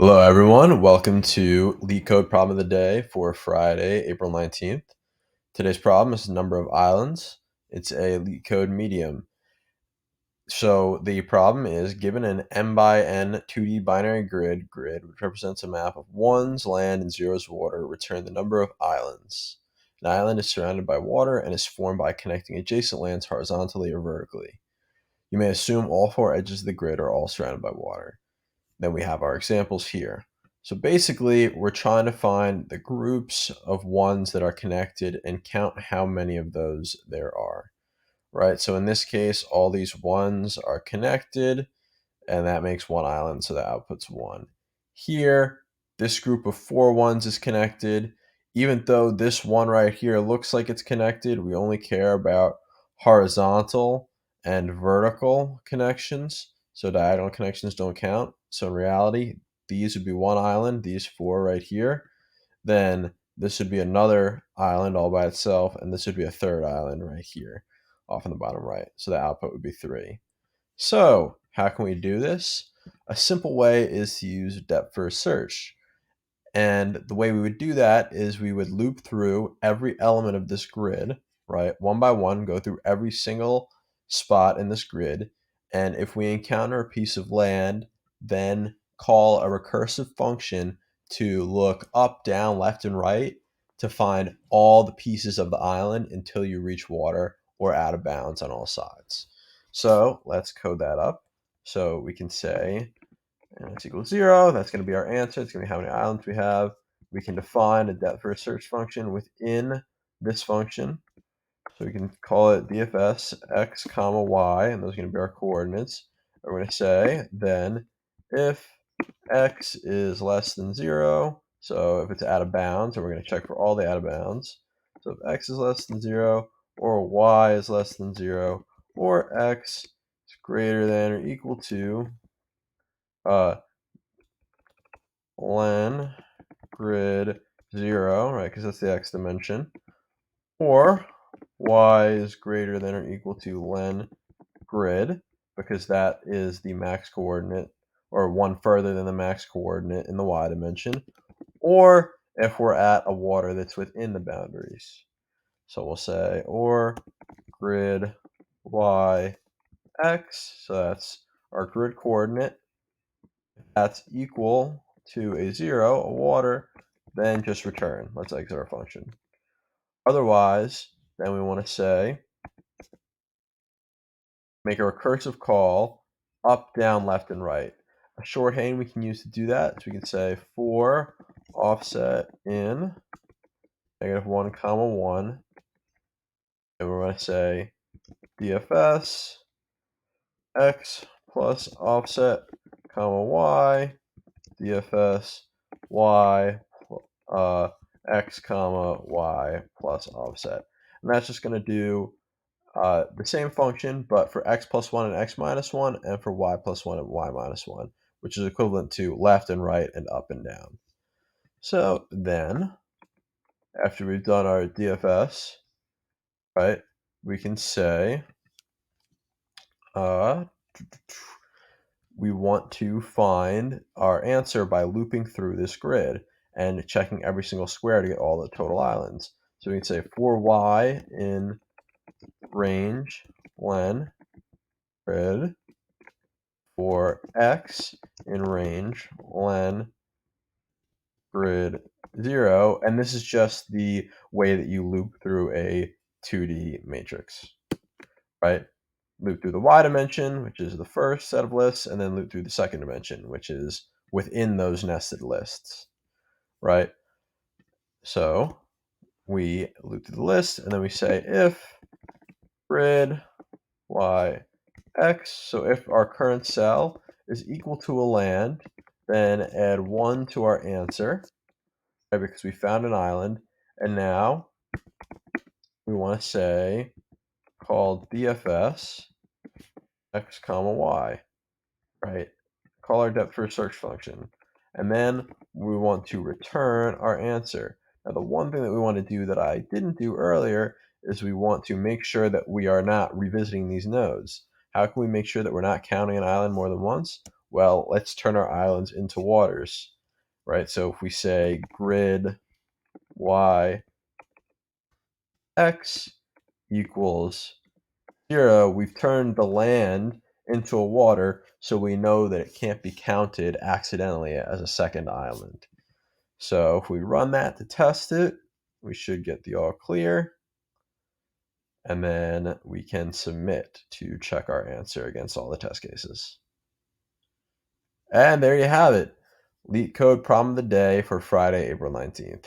Hello, everyone. Welcome to LeetCode problem of the day for Friday, April 19th. Today's problem is the number of islands. It's a LeetCode medium. So the problem is given an m by n 2D binary grid, which represents a map of ones, land, and zeros, water, return the number of islands. An island is surrounded by water and is formed by connecting adjacent lands horizontally or vertically. You may assume all four edges of the grid are all surrounded by water. Then we have our examples here. So basically, we're trying to find the groups of ones that are connected and count how many of those there are, right? So in this case, all these ones are connected, and that makes one island, so the output's 1. Here, this group of 4 ones is connected. Even though this one right here looks like it's connected, we only care about horizontal and vertical connections, so diagonal connections don't count. So in reality, these would be one island, these 4 right here. Then this would be another island all by itself, and this would be a third island right here off in the bottom right. So the output would be 3. So how can we do this? A simple way is to use depth first search. And the way we would do that is we would loop through every element of this grid, right? One by one, go through every single spot in this grid. And if we encounter a piece of land, then call a recursive function to look up, down, left, and right to find all the pieces of the island until you reach water or out of bounds on all sides. So let's code that up. So we can say x equals 0. That's going to be our answer. It's going to be how many islands we have. We can define a depth first search function within this function. So we can call it DFS x comma y, and those are going to be our coordinates. We're going to say then if x is less than 0, so if it's out of bounds, and we're going to check for all the out of bounds. So if x is less than 0, or y is less than 0, or x is greater than or equal to len grid 0, right, because that's the x dimension, or y is greater than or equal to len grid, because that is the max coordinate, or one further than the max coordinate in the y dimension, or if we're at a water that's within the boundaries. So we'll say, or grid y x, so that's our grid coordinate, that's equal to a 0, a water, then just return. Let's exit our function. Otherwise, then we want to say, make a recursive call up, down, left, and right. A shorthand we can use to do that, so we can say for offset in -1, 1, and we're going to say DFS x plus offset, y, DFS y x comma y plus offset, and that's just going to do the same function, but for x plus 1 and x minus 1, and for y plus 1 and y minus 1, which is equivalent to left and right and up and down. So then, after we've done our DFS, right, we can say we want to find our answer by looping through this grid and checking every single square to get all the total islands. So we can say for y in range len grid, for x in range len grid 0, and this is just the way that you loop through a 2D matrix, right? Loop through the y dimension, which is the first set of lists, and then loop through the second dimension, which is within those nested lists, right? So we loop through the list, and then we say if grid y x, so if our current cell is equal to a land, then add 1 to our answer, right, because we found an island, and now we want to say call DFS x comma y, right? Call our depth first search function, and then we want to return our answer. Now the one thing that we want to do that I didn't do earlier is we want to make sure that we are not revisiting these nodes. How can we make sure that we're not counting an island more than once? Well, let's turn our islands into waters, right? So if we say grid y x equals 0, we've turned the land into a water, so we know that it can't be counted accidentally as a second island. So if we run that to test it, we should get the all clear, and then we can submit to check our answer against all the test cases. And there you have it. LeetCode problem of the day for Friday, April 19th.